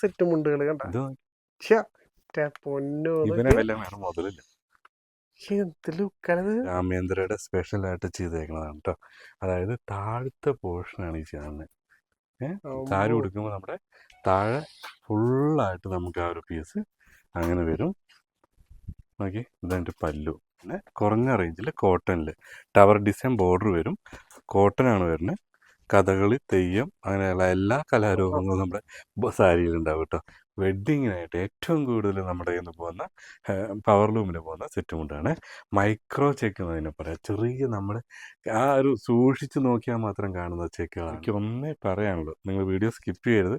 Set മുണ്ടുകൾ കണ്ട പൊന്നോ ഇവനെ വല്ല വേണം മുതലില്ല. എന്ത് ലുക്കാണത്. രാമേന്ദ്രയുടെ സ്പെഷ്യൽ ആയിട്ട് ചെയ്തേക്കുന്നതാണ് കേട്ടോ. അതായത് താഴത്തെ പോർഷനാണ് ഈ ചെയ്യുന്നത്. സാരി കൊടുക്കുമ്പോൾ നമ്മുടെ താഴെ ഫുള്ളായിട്ട് നമുക്ക് ആ ഒരു പീസ് അങ്ങനെ വരും. നോക്കി, ഇതെൻ്റെ പല്ലു. പിന്നെ കുറഞ്ഞ റേഞ്ചിൽ കോട്ടണിൽ ടവർ ഡിസൈൻ ബോർഡർ വരും. കോട്ടനാണ് വരുന്നത്. കഥകളി, തെയ്യം അങ്ങനെയുള്ള എല്ലാ കലാരൂപങ്ങളും നമ്മുടെ സാരിയിലുണ്ടാവും കേട്ടോ. വെഡ്ഡിങ്ങിനായിട്ട് ഏറ്റവും കൂടുതൽ നമ്മുടെ കയ്യിൽ നിന്ന് പോകുന്ന പവർ ലൂമിൽ പോകുന്ന സെറ്റ് മുണ്ടാണ്. മൈക്രോ ചെക്ക് എന്നതിനെ പറയാം. ചെറിയ നമ്മൾ ആ ഒരു സൂക്ഷിച്ച് നോക്കിയാൽ മാത്രം കാണുന്ന ചെക്കുകളാണ്. എനിക്ക് ഒന്നേ പറയാനുള്ളൂ, നിങ്ങൾ വീഡിയോ സ്കിപ്പ് ചെയ്യരുത്,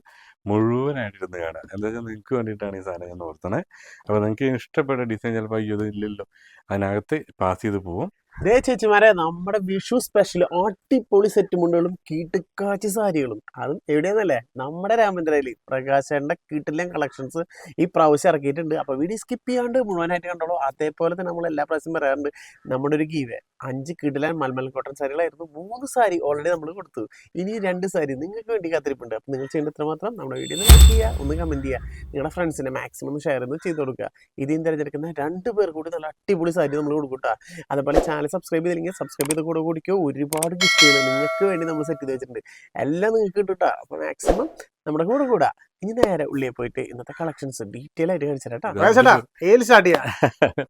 മുഴുവനായിട്ടിരുന്ന് കാണാം. എന്താ വെച്ചാൽ നിങ്ങൾക്ക് വേണ്ടിയിട്ടാണ് ഈ സാധനം ഞാൻ ഓർത്തണേ. അപ്പോൾ നിങ്ങൾക്ക് ഇഷ്ടപ്പെട്ട ഡിസൈൻ ചിലപ്പോൾ അയ്യോ ഇത് ഇല്ലല്ലോ അതിനകത്ത് പാസ് ചെയ്ത് പോവും. ദേ ചേച്ചിമാരെ, നമ്മുടെ വിഷു സ്പെഷ്യൽ അടിപൊളി സെറ്റ് മുണ്ടുകളും കീട്ടുക്കാച്ചി സാരികളും, അതും എവിടെയെന്നല്ലേ നമ്മുടെ രാമേന്ദ്രയിൽ പ്രകാശന്റെ കീട്ടിലെ കളക്ഷൻസ് ഈ പ്രാവശ്യം ഇറക്കിയിട്ടുണ്ട്. അപ്പോൾ വീഡിയോ സ്കിപ്പ് ചെയ്യാണ്ട് മുഴുവനായിട്ട് കണ്ടോളൂ. അതേപോലെ തന്നെ നമ്മൾ എല്ലാ പ്രാവശ്യം പറയാറുണ്ട്, നമ്മുടെ ഒരു ഗീവേ 5 കീട്ടിലെ മൽമൽ കോട്ടൺ സാരികളായിരുന്നു. 3 സാരി ഓൾറെഡി നമ്മൾ കൊടുത്തു. ഇനി 2 സാരി നിങ്ങൾക്ക് വേണ്ടി കാത്തിരിപ്പുണ്ട്. അപ്പോൾ നിങ്ങൾ ചെയ്യേണ്ട ഇത്ര മാത്രം നമ്മുടെ വീഡിയോ ലൈക്ക് ചെയ്യുക, ഒന്ന് കമൻറ്റ് ചെയ്യുക, നിങ്ങളുടെ ഫ്രണ്ട്സിനെ മാക്സിമം ഷെയർ ചെയ്ത് കൊടുക്കുക. ഇതിൽ തിരഞ്ഞെടുക്കുന്ന 2 പേർ കൂടി നല്ല അടിപൊളി സാരി നമ്മൾ കൊടുക്കൂട്ടാ. അതേപോലെ ചാനൽ സബ്സ്ക്രൈബ് ചെയ്തില്ലെങ്കിൽ സബ്സ്ക്രൈബ് ചെയ്ത് കൂടെ കൂടിക്കോ. ഒരുപാട് ഗിഫ്റ്റുകൾ നിങ്ങൾക്ക് വേണ്ടി നമ്മൾ സെറ്റ് ചെയ്ത് വെച്ചിട്ടുണ്ട്. എല്ലാം നിങ്ങൾക്ക് കിട്ടും. അപ്പോൾ മാക്സിമം നമ്മുടെ കൂടെ കൂടാ. ഇനി നേരെ ഉള്ളിൽ പോയിട്ട് ഇന്നത്തെ കളക്ഷൻസ് ഡീറ്റെയിൽ ആയിട്ട് കാണിച്ചു.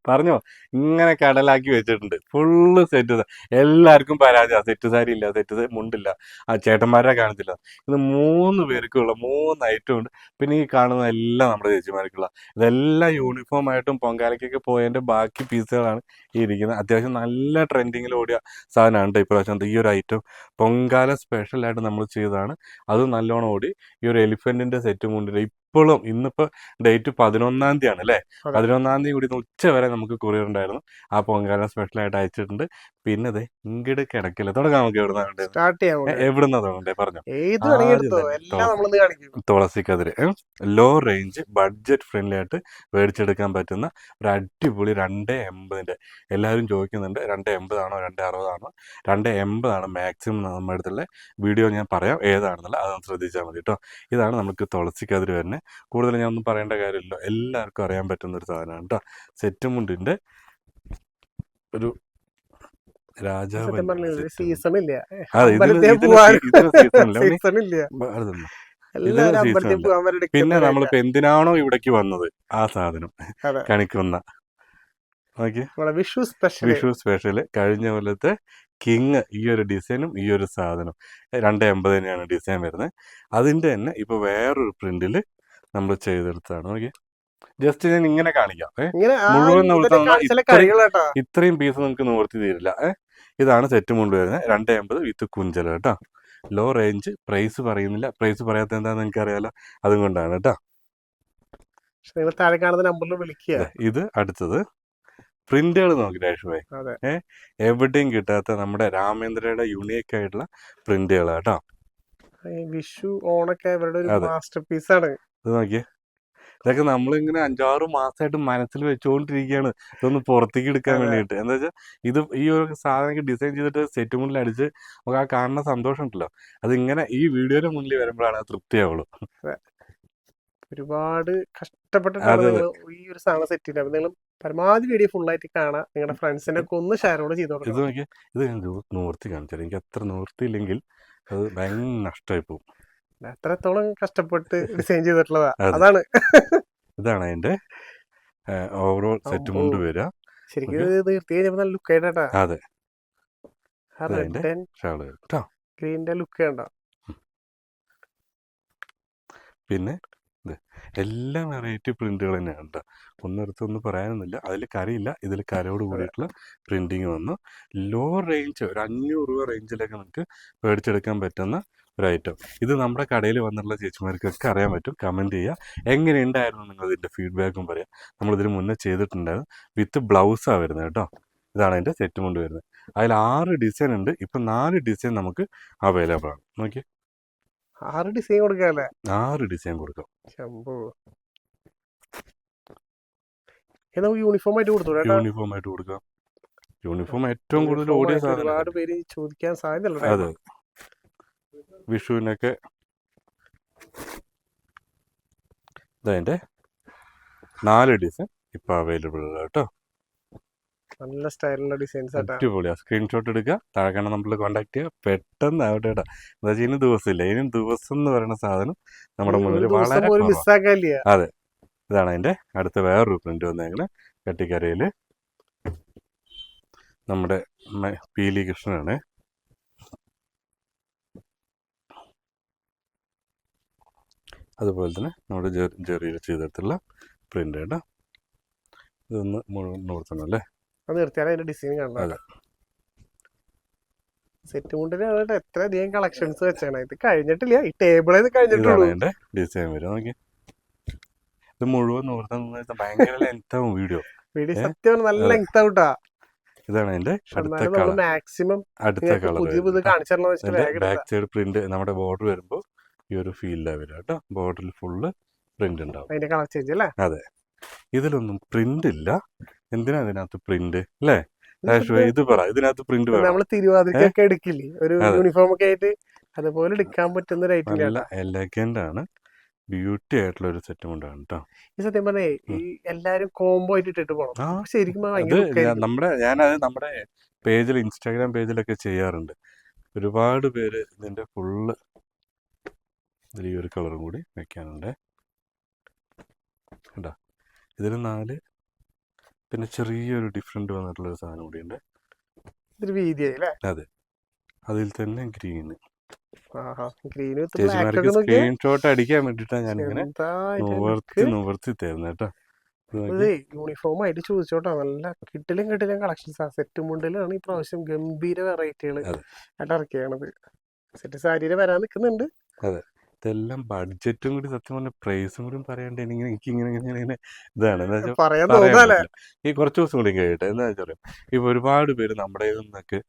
പറഞ്ഞോ, ഇങ്ങനെ കടലാക്കി വെച്ചിട്ടുണ്ട് ഫുള്ള് സെറ്റ്. എല്ലാവർക്കും പരാതി, സെറ്റ് സാരി ഇല്ല, സെറ്റ് മുണ്ടില്ല, ആ ചേട്ടന്മാരെ കാണത്തില്ല. ഇത് 3 പേർക്കുള്ള 3 ഐറ്റം ഉണ്ട്. പിന്നെ ഈ കാണുന്ന എല്ലാം നമ്മുടെ ചേച്ചിമാർക്കുള്ള, ഇതെല്ലാം യൂണിഫോം ആയിട്ടും പൊങ്കാലയ്ക്കൊക്കെ പോയതിൻ്റെ ബാക്കി പീസുകളാണ് ഈ ഇരിക്കുന്നത്. അത്യാവശ്യം നല്ല ട്രെൻഡിങ്ങിൽ ഓടിയ സാധനമാണ് ഇപ്രാവശ്യം. ഈ ഒരു ഐറ്റം പൊങ്കാല സ്പെഷ്യലായിട്ട് നമ്മൾ ചെയ്തതാണ്. അത് നല്ലോണം ഓടി. ഈ ഒരു എലിഫന്റിന്റെ സെറ്റ് മുണ്ടില്ല. ഇപ്പോഴും ഇന്നിപ്പോൾ ഡേറ്റ് 11-ാം തീയതി ആണ് അല്ലേ? 11-ാം തീയതി കൂടി ഉച്ച വരെ നമുക്ക് കൊറിയർ ഉണ്ടായിരുന്നു. ആ പൊങ്കാല സ്പെഷ്യലായിട്ട് അയച്ചിട്ടുണ്ട്. പിന്നെ അതെ ഇങ്ങോട്ട് കിടക്കില്ല. തുടങ്ങാം. നമുക്ക് എവിടുന്നാ തുടങ്ങണ്ടേ പറഞ്ഞോ? തുളസിക്കതിര് ലോ റേഞ്ച് ബഡ്ജറ്റ് ഫ്രണ്ട്ലി ആയിട്ട് മേടിച്ചെടുക്കാൻ പറ്റുന്ന ഒരു അടിപൊളി 280. എല്ലാവരും ചോദിക്കുന്നുണ്ട് 280 ആണോ 260 ആണോ? 280 ആണ് മാക്സിമം നമ്മുടെ അടുത്തുള്ള. വീഡിയോ ഞാൻ പറയാം ഏതാണെന്നുള്ള, അതൊന്ന് ശ്രദ്ധിച്ചാൽ മതി കേട്ടോ. ഇതാണ് നമുക്ക് തുളസിക്കതിര് വരുന്നത്. കൂടുതൽ ഞാൻ ഒന്നും പറയേണ്ട കാര്യമില്ല, എല്ലാവർക്കും അറിയാൻ പറ്റുന്ന ഒരു സാധനമാണ് കേട്ടോ. സെറ്റ് മുണ്ടിന്റെ ഒരു രാജാവ്. പിന്നെ നമ്മളിപ്പോ എന്തിനാണോ ഇവിടേക്ക് വന്നത് ആ സാധനം കണിക്കുന്ന വിഷു സ്പെഷ്യല് കഴിഞ്ഞ കൊല്ലത്തെ കിങ്. ഈ ഒരു ഡിസൈനും ഈ ഒരു സാധനം 280 തന്നെയാണ് ഡിസൈൻ വരുന്നത്. അതിന്റെ തന്നെ ഇപ്പൊ വേറൊരു പ്രിന്റില് നമ്മൾ ചെയ്തെടുത്താണ്. ഓക്കെ, ജസ്റ്റ് ഞാൻ ഇങ്ങനെ കാണിക്കാം. മുഴുവൻ ഇത്രയും പീസ് നമുക്ക് നിവർത്തി തീരില്ല. ഇതാണ് സെറ്റ് മുണ്ട് വരുന്നത്. 280 വിത്ത് കുഞ്ചല കേട്ടോ. Low range. പ്രൈസ് പറയുന്നില്ല, പ്രൈസ് പറയാത്ത എന്താന്ന് നിങ്ങൾക്ക് അറിയാലോ, അതും കൊണ്ടാണ് കേട്ടോ. ഇത് അടുത്തത് പ്രിന്റുകൾ നോക്കി രാഷ്ഭായ്. എവിടെയും കിട്ടാത്ത നമ്മുടെ രാമേന്ദ്രയുടെ യുണീക്ക് ആയിട്ടുള്ള പ്രിന്റുകൾ കേട്ടോ. വിഷു ഓണൊക്കെ മാസ്റ്റർ പീസാണ്. ഇത് നോക്കിയേ, ഇതൊക്കെ നമ്മളിങ്ങനെ 5-6 മാസമായിട്ട് മനസ്സിൽ വെച്ചുകൊണ്ടിരിക്കുകയാണ് ഇതൊന്ന് പുറത്തേക്ക് എടുക്കാൻ വേണ്ടിയിട്ട്. എന്താ വെച്ചാൽ ഇത് ഈ ഒരു സാധനം ഡിസൈൻ ചെയ്തിട്ട് സെറ്റ് മുന്നിൽ അടിച്ച് നമുക്ക് ആ കാണുന്ന സന്തോഷം ഉണ്ടല്ലോ, അതിങ്ങനെ ഈ വീഡിയോയുടെ മുന്നിൽ വരുമ്പോഴാണ് അത് തൃപ്തിയാവുള്ളൂ. ഒരുപാട് കഷ്ടപ്പെട്ടിട്ടാണ് ഈ ഒരു സാധനം സെറ്റ് ചെയ്തത്. നിങ്ങൾ പരമാവധി വീഡിയോ ഫുൾ ആയിട്ട് കാണാം. നിങ്ങളുടെ ഫ്രണ്ട്സിനെ ഒന്ന് ഷെയർ കൂടെ ചെയ്തോ. ഇത് നോക്കിയാൽ ഇത് ഞാൻ നിവർത്തി കാണിച്ചാൽ എനിക്ക് അത്ര നിവർത്തിയില്ലെങ്കിൽ അത് ഭയങ്കര നഷ്ടമായി പോകും. എത്രത്തോളം കഷ്ടപ്പെട്ട് ഡിസൈൻ ചെയ്തിട്ടുള്ളതാ. അതാണ് ഇതാണ് അതിന്റെ ഓവറോൾ സെറ്റ് മുണ്ട് വരിക. ശരിക്കും നല്ല ലുക്ക് ആയിട്ടാ. അതെ, ഗ്രീന്റെ ലുക്ക് കണ്ടോ. പിന്നെ എല്ലാ വെറൈറ്റി പ്രിന്റുകൾ തന്നെയാണ് കേട്ടോ. ഒന്നും പറയാനൊന്നുമില്ല. അതിൽ കരയില്ല, ഇതിൽ കരയോട് കൂടിയിട്ടുള്ള പ്രിന്റിങ് വന്നു. ലോ റേഞ്ച് ഒരു 500 രൂപ റേഞ്ചിലൊക്കെ നമുക്ക് മേടിച്ചെടുക്കാൻ പറ്റുന്ന ഒരു ഐറ്റം. ഇത് നമ്മുടെ കടയിൽ വന്നുള്ള ചേച്ചിമാർക്കൊക്കെ അറിയാൻ പറ്റും. കമൻറ്റ് ചെയ്യുക എങ്ങനെയുണ്ടായിരുന്നു നിങ്ങൾ, ഇതിൻ്റെ ഫീഡ്ബാക്കും പറയാം. നമ്മളിതിന് മുന്നേ ചെയ്തിട്ടുണ്ടായിരുന്നു. വിത്ത് ബ്ലൗസാണ് വരുന്നത് കേട്ടോ. ഇതാണ് അതിൻ്റെ സെറ്റ് മുണ്ട് വരുന്നത്. അതിൽ 6 ഡിസൈൻ ഉണ്ട്. ഇപ്പം 4 ഡിസൈൻ നമുക്ക് അവൈലബിൾ ആണ്. നോക്കിയേ, 6 ഡിസൈൻ കൊടുക്കാല്ലേ? 6 ഡിസൈൻ കൊടുക്കാം. യൂണിഫോം ആയിട്ട് കൊടുക്കാം. യൂണിഫോം ഏറ്റവും കൂടുതൽ ഓടിയ സാധനം. ചോദിക്കാൻ സാധ്യത. അതെ, വിഷുവിനൊക്കെ ഇതതിൻ്റെ 4 ഡിസൈൻ ഇപ്പോൾ അവൈലബിൾ ഉള്ള കേട്ടോ. നല്ല സ്റ്റൈലുള്ള ഡിസൈൻസ് ആട്ടാ. അടിപൊളിയാണ്. സ്ക്രീൻഷോട്ട് എടുക്കുക, താഴെ കാണാൻ നമ്മൾ കോൺടാക്ട് ചെയ്യുക, പെട്ടെന്ന് ആവട്ടെ കേട്ടോ. എന്താ വെച്ചാൽ ഇനി ദിവസമില്ല, ഇനി ദിവസം എന്ന് പറയുന്ന സാധനം നമ്മുടെ മുന്നിൽ വളരെ കുറവാണ്. മിസ്സാക്കാനില്ല. അതെ, ഇതാണ് അതിൻ്റെ അടുത്ത വേറൊരു പ്രിന്റ് വന്നേക്കുന്നത്. കട്ടിക്കരയിൽ നമ്മുടെ പീലി കൃഷ്ണനാണ്. അതുപോലെ തന്നെ നമ്മുടെ ജെറിയിൽ ചെയ്തെടുത്തുള്ള പ്രിന്റ് കേട്ടോ. ഇതൊന്ന് മുഴുവൻ നിർത്തണം അല്ലേ? അത് നിർത്തിയാൽ അതിന്റെ ഡിസൈൻ കാണാം. അതെ, സെറ്റ് മുണ്ടിന് എത്ര അധികം കളക്ഷൻസ് വെച്ചാണ്. ഇത് കഴിഞ്ഞിട്ടില്ല, ഈ ടേബിളിൽ കഴിഞ്ഞിട്ടുള്ളൂ. ഇതാണ് അതിന്റെ ഡിസൈൻ വരും. നോക്കി, ഇത് മുഴുവൻ നിർത്താൻ ഭയങ്കര ലെങ്ത് ആവും വീഡിയോ. സത്യം നല്ല ലെങ്ത് ആവട്ടാ. ഇതാണ് അതിന്റെ അടുത്ത കളർ. മാക്സിമം അടുത്ത കളർ ബാക്ക് സൈഡ് പ്രിന്റ് നമ്മുടെ ബോർഡർ വരുമ്പോൾ ഈ ഒരു ഫീലിലാണ് വരിക കേട്ടോ. ബോർഡറിൽ ഫുള്ള് പ്രിന്റ് ഉണ്ടാവും. അതിന്റെ കളർ ചേഞ്ച് അല്ലേ? അതെ, ഇതിലൊന്നും പ്രിന്റ് ഇല്ല. എന്തിനാ ഇതിനകത്ത് പ്രിന്റ് അല്ലേ? ഇത് പറ, ഇതിനകത്ത് പ്രിന്റ് നമ്മള് തിരുവാതിരക്കൊക്കെ എടുക്കില്ലേ ഒരു യൂണിഫോം ഒക്കെ ആയിട്ട്, അതുപോലെ എടുക്കാൻ പറ്റുന്ന നല്ല എലഗന്റ് ആണ്, ബ്യൂട്ടി ആയിട്ടുള്ള ഒരു സെറ്റ് കൊണ്ടാണ് കേട്ടോ. ഈ സത്യം പറഞ്ഞേ ഈ എല്ലാരും കോംബോ ആയിട്ട് ഇട്ടിട്ട് പോകണം. ശരിക്കും ഞാനത് നമ്മുടെ പേജിൽ, ഇൻസ്റ്റാഗ്രാം പേജിലൊക്കെ ചെയ്യാറുണ്ട്. ഒരുപാട് പേര് ഇതിന്റെ ഫുള്ള് ഇതിൽ ഈ ഒരു കളറും കൂടി വെക്കാനുണ്ട് കേട്ടോ. ഇതിൽ 4 പിന്നെ ചെറിയൊരു ഡിഫറെന്റ് വന്നിട്ടുള്ളൊരു സാധനം കൂടി ഉണ്ട്. അതെ, അതിൽ തന്നെ ഗ്രീന്. ചേച്ചിമാർക്ക് സ്ക്രീൻഷോട്ട് അടിക്കാൻ വേണ്ടിട്ടാണ് ഞാനിങ്ങനെ നിവർത്തി തരുന്നത് കേട്ടോ. യൂണിഫോം ആയിട്ട് ചോദിച്ചോട്ടോ. നല്ല കിട്ടിലും കളക്ഷൻസ്. സെറ്റ് മുണ്ടിലാണ് ഈ പ്രാവശ്യം ഗംഭീര വെറൈറ്റികൾ ആയിട്ട് ഇറക്കിയാണത്. സെറ്റ് സാരിയിൽ വരാൻ നിൽക്കുന്നുണ്ട്. അതെ, ഇതെല്ലാം ബഡ്ജറ്റും കൂടി സത്യം പറഞ്ഞ പ്രൈസും കൂടി പറയാണ്ട് എനിക്കിങ്ങനെ ഇതാണ്. എന്താ വെച്ചാൽ ഈ കുറച്ച് ദിവസം കൂടി കഴിയട്ടെ. എന്താ വെച്ചാൽ ഇപ്പോൾ ഒരുപാട് പേര് നമ്മുടെ നിന്നൊക്കെ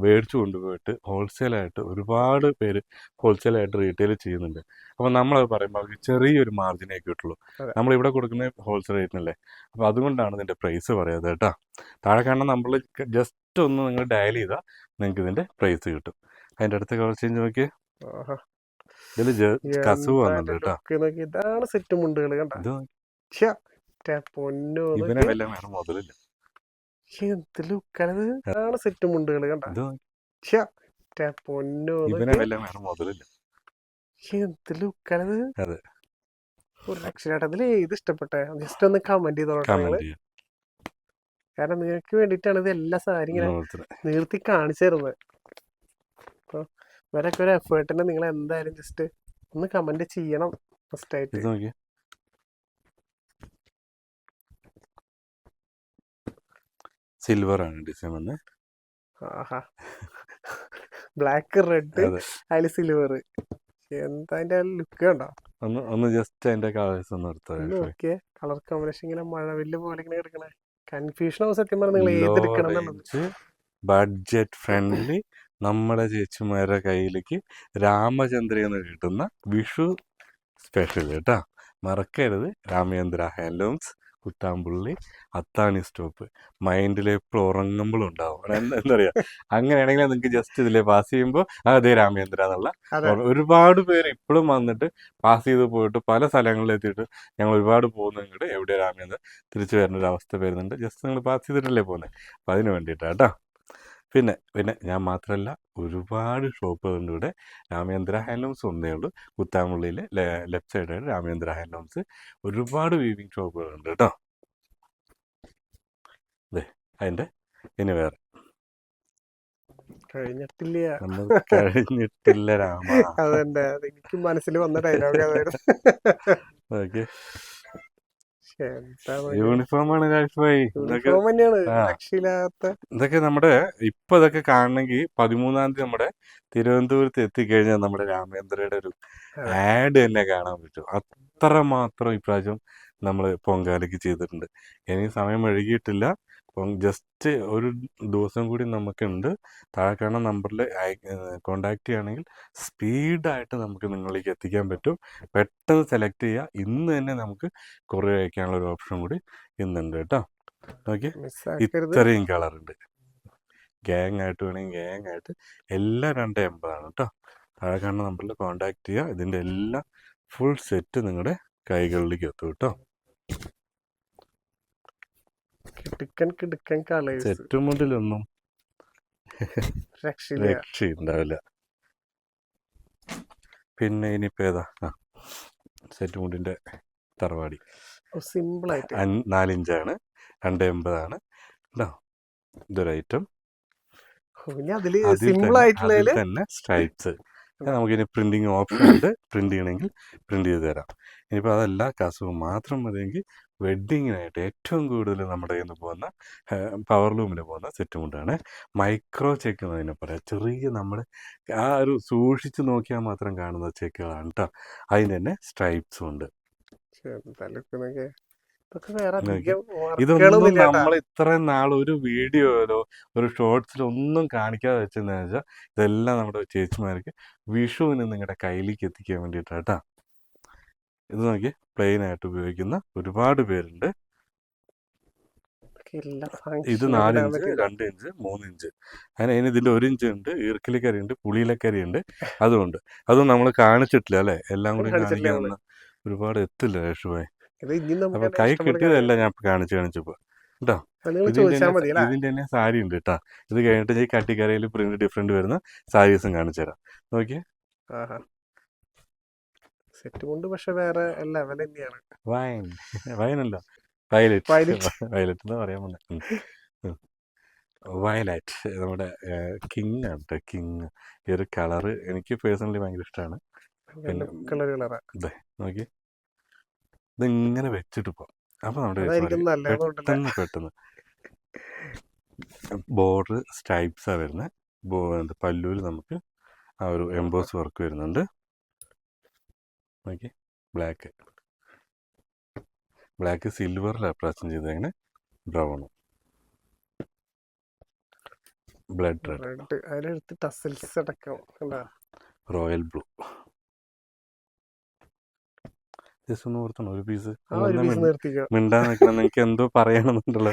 മേടിച്ചു കൊണ്ടുപോയിട്ട് ഹോൾസെയിലായിട്ട് ഒരുപാട് പേര് ഹോൾസെയിലായിട്ട് റീറ്റെയിൽ ചെയ്യുന്നുണ്ട്. അപ്പോൾ നമ്മളത് പറയുമ്പോൾ അവർക്ക് ചെറിയൊരു മാർജിനേ കിട്ടുള്ളൂ. നമ്മളിവിടെ കൊടുക്കുന്ന ഹോൾസെയിൽ റേറ്റിനല്ലേ. അപ്പോൾ അതുകൊണ്ടാണ് ഇതിൻ്റെ പ്രൈസ് പറയാതെ കേട്ടോ. താഴെ കാണാൻ നമ്മൾ ജസ്റ്റ് ഒന്ന് നിങ്ങൾ ഡയൽ ചെയ്താൽ നിങ്ങൾക്ക് ഇതിൻ്റെ പ്രൈസ് കിട്ടും. അതിൻ്റെ അടുത്ത കളർ ചേഞ്ച് നോക്കിയേ. ഇതാണ് സെറ്റ് മുണ്ടുകൾ കണ്ടോ. മുതലില്ല, എന്ത് ലുക്കാണത്. ഇതാണ് സെറ്റ് മുണ്ടുകൾ കണ്ടോ. മുതലില്ല, എന്ത് ലുക്കാണത്. ഒരു രക്ഷാട്ടത്തില് ഏത് ഇഷ്ടപ്പെട്ടെ ജസ്റ്റ് ഒന്ന് കമന്റ് ചെയ്തോളൂ. കാരണം നിങ്ങൾക്ക് വേണ്ടിയിട്ടാണ് ഇത് എല്ലാ സാരി ഇങ്ങനെ നിർത്തി കാണിച്ചു തരുന്നത്. അപ്പൊ ഇവരൊക്കെ ഒരു എഫേർട്ടിന് നിങ്ങൾ എന്തായാലും ജസ്റ്റ് ഒന്ന് കമന്റ് ചെയ്യണം ഫസ്റ്റ് ആയിട്ട്. സിൽവർ ആണ് ഡിസൈൻ വന്ന്. ബ്ലാക്ക് റെഡ് അതില് സിൽവർ. എന്താ അതിന്റെ ലുക്ക് കണ്ടോ. ഒന്ന് ജസ്റ്റ് അതിന്റെ കളേഴ്സ് ഒന്ന് നോക്കിയേ. കളർ കോമ്പിനേഷൻ ഇങ്ങനെ മഴവില്ല് പോലെ ഇങ്ങനെ കിടക്കണേ. കൺഫ്യൂഷൻ ആവും സത്യം പറഞ്ഞാൽ നിങ്ങൾ ഏതെടുക്കണം എന്നുള്ളത്. ബഡ്ജറ്റ് ഫ്രണ്ട്ലി നമ്മുടെ ചേച്ചിമാരുടെ കയ്യിലേക്ക് രാമചന്ദ്രന്ന് കിട്ടുന്ന വിഷു സ്പെഷ്യൽ കേട്ടോ. മറക്കരുത്, രാമചന്ദ്ര ഹാൻഡ്ലൂംസ്, കുത്താമ്പുള്ളി, അത്താണി സ്റ്റോപ്പ്. മൈൻഡിൽ എപ്പോഴും ഉറങ്ങുമ്പോഴും ഉണ്ടാവും. എന്താ പറയുക, അങ്ങനെയാണെങ്കിൽ നിങ്ങൾക്ക് ജസ്റ്റ് ഇതിലെ പാസ് ചെയ്യുമ്പോൾ അതേ രാമചന്ദ്ര എന്നുള്ള ഒരുപാട് പേര് ഇപ്പോഴും വന്നിട്ട് പാസ് ചെയ്ത് പോയിട്ട് പല സ്ഥലങ്ങളിലെത്തിയിട്ട് ഞങ്ങൾ ഒരുപാട് പോകുന്നുണ്ട്, എവിടെ രാമചന്ദ്ര തിരിച്ചു വരുന്ന ഒരു അവസ്ഥ വരുന്നുണ്ട്. ജസ്റ്റ് നിങ്ങൾ പാസ് ചെയ്തിട്ടല്ലേ പോകുന്നത്. അപ്പം അതിന് വേണ്ടിയിട്ടാണ് കേട്ടോ. പിന്നെ ഞാൻ മാത്രമല്ല, ഒരുപാട് ഷോപ്പുകളുണ്ട് ഇവിടെ. രാമചന്ദ്ര ഹാൻഡ്ലൂംസ് ഒന്നേ ഉള്ളൂ. കുത്താമ്പുള്ളിയിൽ ലെഫ്റ്റ് സൈഡായിട്ട് രാമചന്ദ്ര ഹാൻഡ്ലൂംസ്. ഒരുപാട് വീവിങ് ഷോപ്പുകളുണ്ട് കേട്ടോ. അതെ, അതിൻ്റെ ഇനി വേറെ കഴിഞ്ഞിട്ടില്ല രാമ. അതെന്റെ എനിക്ക് മനസ്സിൽ വന്ന ഡയലോഗ് അതായിരുന്നു. ഓക്കെ, യൂണിഫോമാണ്. ഇതൊക്കെ നമ്മുടെ ഇപ്പൊ ഇതൊക്കെ കാണണമെങ്കിൽ 13-ാം തീയതി നമ്മുടെ തിരുവനന്തപുരത്ത് എത്തിക്കഴിഞ്ഞാൽ നമ്മുടെ രാമചന്ദ്രയുടെ ഒരു ആഡ് തന്നെ കാണാൻ പറ്റും. അത്രമാത്രം ഇപ്രാവശ്യം നമ്മൾ പൊങ്കാലയ്ക്ക് ചെയ്തിട്ടുണ്ട്. ഇനി സമയം വൈകിയിട്ടില്ല. ജസ്റ്റ് ഒരു ദിവസം കൂടി നമുക്കുണ്ട്. താഴെ കാണുന്ന നമ്പറിൽ കോണ്ടാക്ട് ചെയ്യുകയാണെങ്കിൽ സ്പീഡായിട്ട് നമുക്ക് നിങ്ങളിലേക്ക് എത്തിക്കാൻ പറ്റും. പെട്ടെന്ന് സെലക്ട് ചെയ്യുക. ഇന്ന് തന്നെ നമുക്ക് കൊറിയർ അയക്കാനുള്ള ഒരു ഓപ്ഷൻ കൂടി ഇന്നുണ്ട് കേട്ടോ. ഓക്കെ, ഇത്രയും കളറുണ്ട്. ഗ്യാങ് ആയിട്ട് വേണമെങ്കിൽ ഗ്യാങ് ആയിട്ട് എല്ലാം 280 കേട്ടോ. താഴെ കാണുന്ന നമ്പറിൽ കോണ്ടാക്ട് ചെയ്യുക. ഇതിൻ്റെ എല്ലാം ഫുൾ സെറ്റ് നിങ്ങളുടെ കൈകളിലേക്ക് എത്തും കേട്ടോ. കിടുക്കൻ കളേഴ്സ്, സെറ്റ് മുണ്ടിലൊന്നും രക്ഷയില്ല. രക്ഷയുണ്ടാവില്ല. പിന്നെ ഇനിയിപ്പോൾ ഏതാ സെറ്റ് മുണ്ടിൻ്റെ തറവാടി സിമ്പിൾ ആയിട്ട് 4 ഇഞ്ചാണ്, 280 കേട്ടോ. ഇതൊരു ഐറ്റം. പിന്നെ അതില് അതിൽ സിമ്പിൾ തന്നെ ആയിട്ടുള്ളതില് സ്ട്രൈപ്സ്. നമുക്കിനി പ്രിന്റിങ് ഓപ്ഷൻ ഉണ്ട്, പ്രിന്റ് ചെയ്യണമെങ്കിൽ പ്രിന്റ് ചെയ്ത് തരാം. ഇനിയിപ്പോൾ അതല്ല കാസും മാത്രം മതിയെങ്കിൽ വെഡ്ഡിങ്ങിനായിട്ട് ഏറ്റവും കൂടുതൽ നമ്മുടെ കയ്യിൽ നിന്ന് പോകുന്ന പവർ ലൂമിൽ പോകുന്ന സെറ്റ് മുണ്ടാണ്. മൈക്രോ ചെക്ക് എന്നതിനെ പറയാം. ചെറിയ നമ്മൾ ആ ഒരു സൂക്ഷിച്ച് നോക്കിയാൽ മാത്രം കാണുന്ന ചെക്കുകളാണ് കേട്ടോ. അതിന് തന്നെ സ്ട്രൈപ്സും ഉണ്ട്. ഇതൊക്കെ വേറെ അധികം ഇതൊന്നും വർക്കുകളൊന്നും ഇല്ല നമ്മൾ ഇത്രയും നാൾ ഒരു വീഡിയോയിലോ ഒരു ഷോർട്സിലോ ഒന്നും കാണിക്കാതെ വെച്ചെന്ന് വെച്ചാൽ ഇതെല്ലാം നമ്മുടെ ചേച്ചിമാർക്ക് വിഷുവിന് നിങ്ങളുടെ കയ്യിലേക്ക് എത്തിക്കാൻ വേണ്ടിയിട്ടാണ് കേട്ടോ. ഇത് നോക്കി പ്ലെയിൻ ആയിട്ട് ഉപയോഗിക്കുന്ന ഒരുപാട് പേരുണ്ട്. ഇത് 4 ഇഞ്ച്, 2 ഇഞ്ച്, 3 ഇഞ്ച്, അങ്ങനെ അതിന് ഇതിൻ്റെ 1 ഇഞ്ച് ഉണ്ട്, ഈർക്കിലിക്കരി ഉണ്ട്, പുളിയിലക്കരി ഉണ്ട്. അതുകൊണ്ട് അതും നമ്മൾ കാണിച്ചിട്ടില്ല അല്ലേ. എല്ലാം കൂടി കാണിക്കാൻ ഒരുപാട് എത്തില്ല രേഷുഭായി. അപ്പൊ കൈ കിട്ടിയതല്ല ഞാൻ കാണിച്ചപ്പോ കേട്ടോ. ഇതിന്റെ തന്നെ സാരി ഉണ്ട് കേട്ടോ. ഇത് കഴിഞ്ഞിട്ട് ഈ കട്ടിക്കരയിൽ പ്രിന്റ് ഡിഫറെന്റ് വരുന്ന സാരീസും കാണിച്ചു തരാം. നോക്കിയേ. സെറ്റ് കൊണ്ട് പക്ഷെ വേറെ ലെവൽ തന്നെയാണ്. വയനല്ല, വയലറ്റ് എന്ന് പറയാൻ വന്നത്. വയലറ്റ് നമ്മുടെ കിങ് ആണ് കേട്ടോ. കിങ് ഈ ഒരു കളറ് എനിക്ക് പേഴ്സണലി ഭയങ്കര ഇഷ്ടമാണ്. പിന്നെ നോക്കി ഇതിങ്ങനെ വെച്ചിട്ട് പോവാം. അപ്പൊ നമ്മുടെ പെട്ടെന്ന് ബോർഡർ സ്ട്രൈപ്സാണ് വരുന്നത്. പല്ലുവിൽ നമുക്ക് ആ ഒരു എംബോസ് വർക്ക് വരുന്നുണ്ട്. നോക്കി ബ്ലാക്ക് സിൽവറിലാണ് പ്രാച്ചം ചെയ്തങ്ങനെ, ബ്രൗണും blood red, royal blue. Just ഒന്ന് ഓർത്തണം ഒരു പീസ് മിണ്ടാൻ നിൽക്കണം. നിങ്ങൾക്ക് എന്തോ പറയണമെന്നുണ്ടല്ലോ.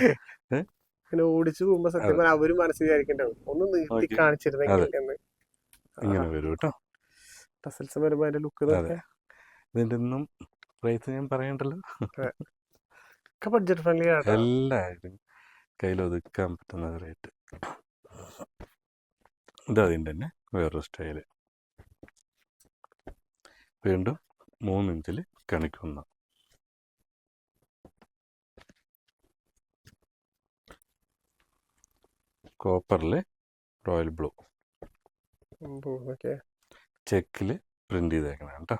ഓടിച്ചു പോകുമ്പോ സത്യം അവര് മനസ്സിൽ വിചാരിക്കണ്ടാവും ഒന്ന് നിർത്തി കാണിച്ചിരുന്നെങ്കിൽ എന്ന്. ഇങ്ങനെ വരും കേട്ടോ. ടസൽസ് വരുമ്പോ അതിന്റെ ലുക്ക് ഇതിന്റെ ഒന്നും പ്രൈസ് ഞാൻ പറയണ്ടല്ലോ. ബഡ്ജറ്റ് ഫ്രണ്ട്ലി ആണ്, എല്ലാവരും കയ്യിൽ ഒതുക്കാൻ പറ്റുന്ന റേറ്റ്. ഇതതിൻ്റെ തന്നെ വേറൊരു സ്റ്റൈല്. വീണ്ടും 3 ഇഞ്ചിൽ കണിക്കുന്ന കോപ്പറിൽ റോയൽ ബ്ലൂ ചെക്കിൽ പ്രിന്റ് ചെയ്തേക്കണം കേട്ടോ.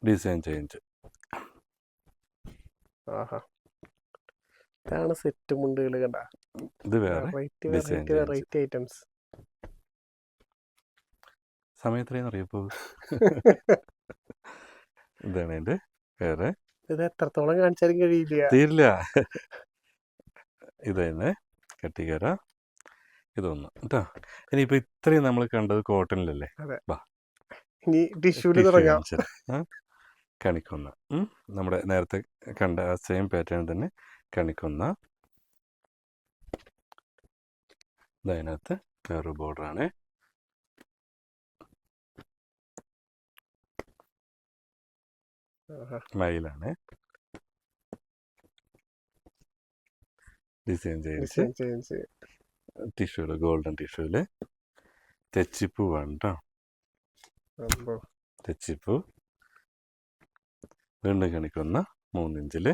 Design change. ഇതാണ് സെറ്റ് മുണ്ടുകൾ കണ്ട. ഇത് വേറെ വെറൈറ്റി ഐറ്റംസ്. സമയത്രയും അറിയപ്പോ. ഇതാണ് എൻ്റെ വേറെ. ഇത് എത്രത്തോളം കാണിച്ചാലും കഴിയില്ല, തീരില്ല. ഇത് തന്നെ കട്ടിക്കര. ഇതൊന്ന് കേട്ടോ. ഇനിയിപ്പോൾ ഇത്രയും നമ്മൾ കണ്ടത് കോട്ടണിലല്ലേ. കണിക്കൊന്ന നമ്മുടെ നേരത്തെ കണ്ട ആ സെയിം പാറ്റേൺ തന്നെ കണിക്കൊന്ന. ഇതിനകത്ത് വേറെ ബോർഡറാണ്. മയിലാണ്. Design change. ടിഷ്യൂല് ഗോൾഡൻ ടിഷ്യൂല് തെച്ചിപ്പൂ വേണ്ട. തെച്ചിപ്പൂ വീണ്ടും കണിക്കൊന്ന 3 ഇഞ്ചില്.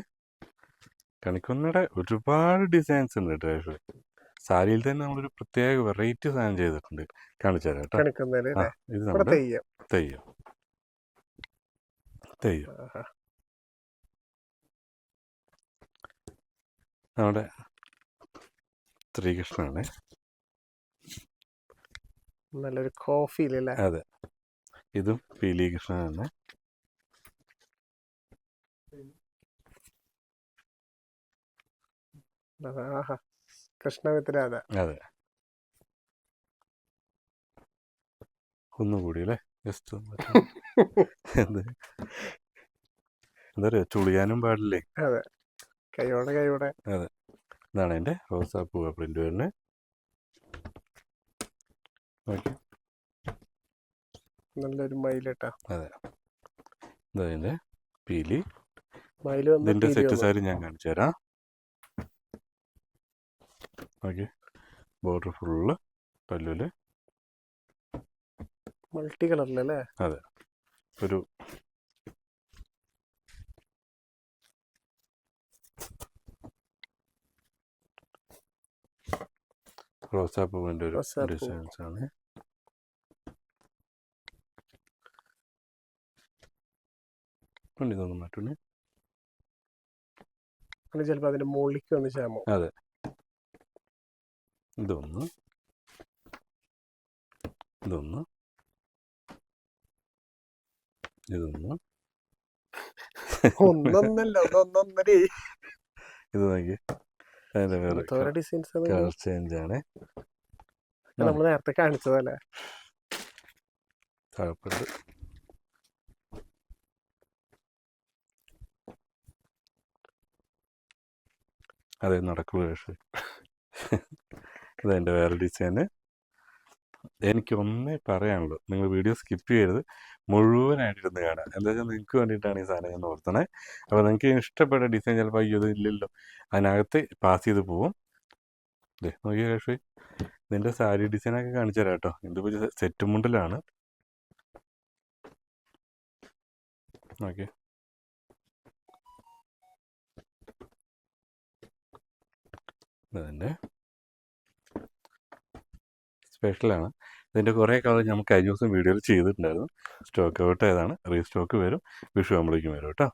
കണിക്കൊന്നയുടെ ഒരുപാട് ഡിസൈൻസ് ഉണ്ട് കേട്ടോ. സാരിയിൽ തന്നെ നമ്മളൊരു പ്രത്യേക വെറൈറ്റി സാധനം ചെയ്തിട്ടുണ്ട്, കാണിച്ചു തരാം കേട്ടോ. ഇത് നമ്മുടെ തെയ്യം. നമ്മുടെ ശ്രീകൃഷ്ണനാണ്. നല്ലൊരു കോഫി. അതെ, ഇതും പീലി കൃഷ്ണനാണ്. കൃഷ്ണ വിത്ത് രാധ. അതെ, ഒന്നുകൂടി അല്ലേ. ജസ്റ്റ് എന്താ പറയാ, ചുളിയാനും പാടില്ലേ. അതെ, കൈയോടെ. അതെ, ഇതാണ് എൻ്റെ റോസാപ്പൂ പ്രിന്റ് വരുന്നത്. നല്ലൊരു മയിലിട്ടാ. അതെ, ഇതതിൻ്റെ പീലി. മയില് വന്ന് ഇതിൻ്റെ പീലി സെറ്റ് വന്നു. സാരി ഞാൻ കാണിച്ചു തരാം. ഓക്കെ, ബോർഡർ ഫുള്ള് പല്ലുവിൽ. മൾട്ടി കളറിലല്ലേ? അതെ, ഒരു റോസാപ്പൂവിൻ്റെ ഒരു റോസാപ്പൂ. ഡിസൈൻസ് ആണ്. ഇതൊന്നും മാറ്റൂലേ. ചിലപ്പോ അതിന്റെ മുകളിലേക്ക് വന്ന് ചാമോ. അതെ, ഇതൊന്ന് ഇതൊന്ന് ഇതൊന്ന് ഒന്നൊന്നല്ല, ഒന്നൊന്നര. ഇത് നോക്കി, അതിൻ്റെ വേറെ ഡിസൈൻസ് കളർ ചേഞ്ച് ആണ്. നമ്മൾ നേരത്തെ കാണിച്ചതല്ലേ? താഴെപ്പെട്ട് അതെ നടക്കുള്ളൂ. പക്ഷേ ഇതെൻ്റെ വേറെ ഡിസൈന്. എനിക്ക് ഒന്നേ പറയാനുള്ളൂ, നിങ്ങൾ വീഡിയോ സ്കിപ്പ് ചെയ്യരുത്, മുഴുവനായിട്ടിരുന്ന് കാണാം. എന്താ വെച്ചാൽ നിങ്ങൾക്ക് വേണ്ടിയിട്ടാണ് ഈ സാധനം ഞാൻ ഓർത്തണേ. അപ്പോൾ നിങ്ങൾക്ക് ഇഷ്ടപ്പെട്ട ഡിസൈൻ ചിലപ്പോൾ അയ്യോ ഇത് ഇല്ലല്ലോ, അതിനകത്ത് പാസ് ചെയ്ത് പോവും. അതെ നോക്കിയ പക്ഷേ ഇതിൻ്റെ സാരി ഡിസൈനൊക്കെ കാണിച്ചു തരാം കേട്ടോ. ഇതിപ്പോൾ സെറ്റ് മുണ്ടിലാണ്. ഓക്കെ, ഇതിൻ്റെ സ്പെഷ്യലാണ്. ഇതിൻ്റെ കുറേ കളർ നമുക്ക് കഴിഞ്ഞ ദിവസം വീഡിയോയിൽ ചെയ്തിട്ടുണ്ടായിരുന്നു. സ്റ്റോക്ക് ഔട്ട് ഏതാണ്, റീസ്റ്റോക്ക് വരും, വിഷു ആകുമ്പോഴേക്കും വരും കേട്ടോ.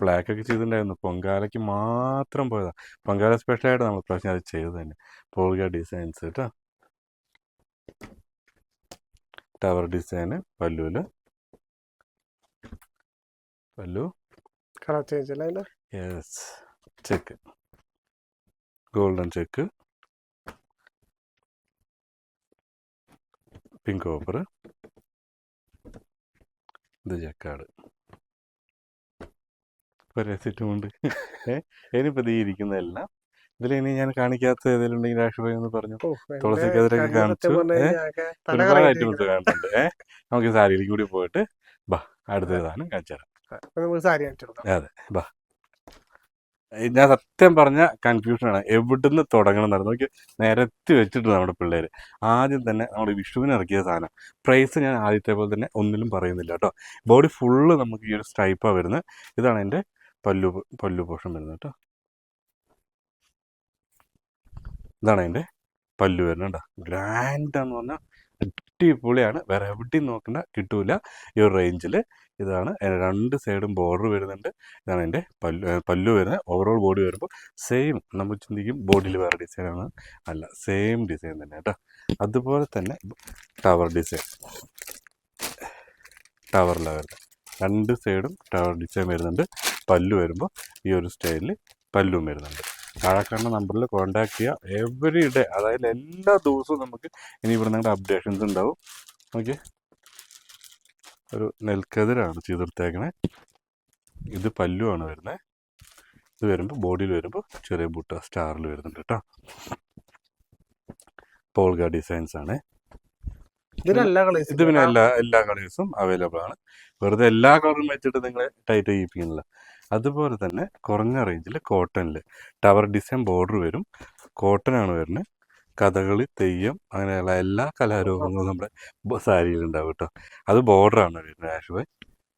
ബ്ലാക്കൊക്കെ ചെയ്തിട്ടുണ്ടായിരുന്നു, പൊങ്കാലയ്ക്ക് മാത്രം പോയതാണ്. പൊങ്കാല സ്പെഷ്യലായിട്ട് നമ്മൾ പ്രാവശ്യം അത് ചെയ്ത് തന്നെ. പോൾഗ ഡിസൈൻസ് കേട്ടോ. ടവർ ഡിസൈന് പല്ലുവിൽ, പല്ലു കളർ ചേഞ്ച് അല്ല? Yes, check, golden check, pink copper, ഇത് ജക്കാട്. ഒരേ സെറ്റുമുണ്ട്. ഇനിയിപ്പോൾ ഇത് ഇരിക്കുന്നതെല്ലാം ഇതിലിനി ഞാൻ കാണിക്കാത്ത ഏതെങ്കിലും ഉണ്ടെങ്കിൽ രാഷ്ട്രീയ എന്ന് പറഞ്ഞു. തുളസിക്കതിരൊക്കെ കാണിച്ചു, ഒരുപാട് ഐറ്റംസ് കാണുന്നുണ്ട്. നമുക്ക് സാരിയിലേക്ക് കൂടി പോയിട്ട് ബാ അടുത്ത സാധനം കാണിച്ചു തരാം. അതെ ബാ. ഞാൻ സത്യം പറഞ്ഞ കൺഫ്യൂഷനാണ് എവിടുന്ന് തുടങ്ങണം എന്നായിരുന്നു. നോക്കി നിരത്തി വെച്ചിട്ട് നമ്മുടെ പിള്ളേർ ആദ്യം തന്നെ നമ്മുടെ വിഷുവിന് ഇറക്കിയ സാധനം. പ്രൈസ് ഞാൻ ആദ്യത്തെ പോലെ തന്നെ ഒന്നിലും പറയുന്നില്ല കേട്ടോ. ബോഡി ഫുള്ള് നമുക്ക് ഈ ഒരു സ്ട്രൈപ്പാണ് വരുന്നത്. ഇതാണ് എൻ്റെ പല്ലു പോർഷൻ വരുന്നത് കേട്ടോ. ഇതാണ് അതിൻ്റെ പല്ലു വരുന്നത് കേട്ടോ. ഗ്രാൻഡാന്ന് പറഞ്ഞാൽ അടിപൊളിയാണ്. വേറെ എവിടെയും നോക്കണ്ട, കിട്ടൂല ഈ ഒരു റേഞ്ചിൽ. ഇതാണ് രണ്ട് സൈഡും ബോർഡർ വരുന്നുണ്ട്. ഇതാണ് എൻ്റെ പല്ലു വരുന്നത്. ഓവറോൾ ബോഡി വരുമ്പോൾ സെയിം, നമ്മൾ ചിന്തിക്കും ബോഡിയിൽ വേറെ ഡിസൈനാണ്, അല്ല സെയിം ഡിസൈൻ തന്നെ കേട്ടോ. അതുപോലെ തന്നെ ടവർ ഡിസൈൻ, ടവറിലാണ് വരുന്നത്. രണ്ട് സൈഡും ടവർ ഡിസൈൻ വരുന്നുണ്ട്. പല്ലു വരുമ്പോൾ ഈ ഒരു സ്റ്റൈലിൽ പല്ലും വരുന്നുണ്ട്. താഴെക്കാണുന്ന നമ്പറിൽ കോൺടാക്ട് ചെയ്യുക. എവറി ഡേ, അതായത് എല്ലാ ദിവസവും നമുക്ക് ഇനി ഇവിടെ നിങ്ങളുടെ അപ്ഡേഷൻസ് ഉണ്ടാവും. ഓക്കെ, ഒരു നെൽക്കതിരാണ് ചെയ്തെടുത്തേക്കണേ. ഇത് പല്ലുവാണ് വരുന്നത്. ഇത് വരുമ്പോൾ ബോഡിയിൽ വരുമ്പോൾ ചെറിയ ബുട്ട സ്റ്റാറിൽ വരുന്നുണ്ട് കേട്ടോ. പോൾഗ ഡിസൈൻസ് ആണ്. ഇത് പിന്നെ എല്ലാ കളേഴ്സും അവൈലബിൾ ആണ്. വെറുതെ എല്ലാ കളറും വെച്ചിട്ട് നിങ്ങൾ ടൈറ്റ് ചെയ്യിപ്പിക്കുന്നില്ല. അതുപോലെ തന്നെ കുറഞ്ഞ റേഞ്ചിൽ കോട്ടണിൽ ടവർ ഡിസൈൻ ബോർഡർ വരും. കോട്ടനാണ് വരുന്നത്. കഥകളി, തെയ്യം, അങ്ങനെയുള്ള എല്ലാ കലാരൂപങ്ങളും നമ്മുടെ സാരിയിൽ ഉണ്ടാവും കേട്ടോ. അത് ബോർഡറാണ് വരുന്നത്. ആഷുബായ്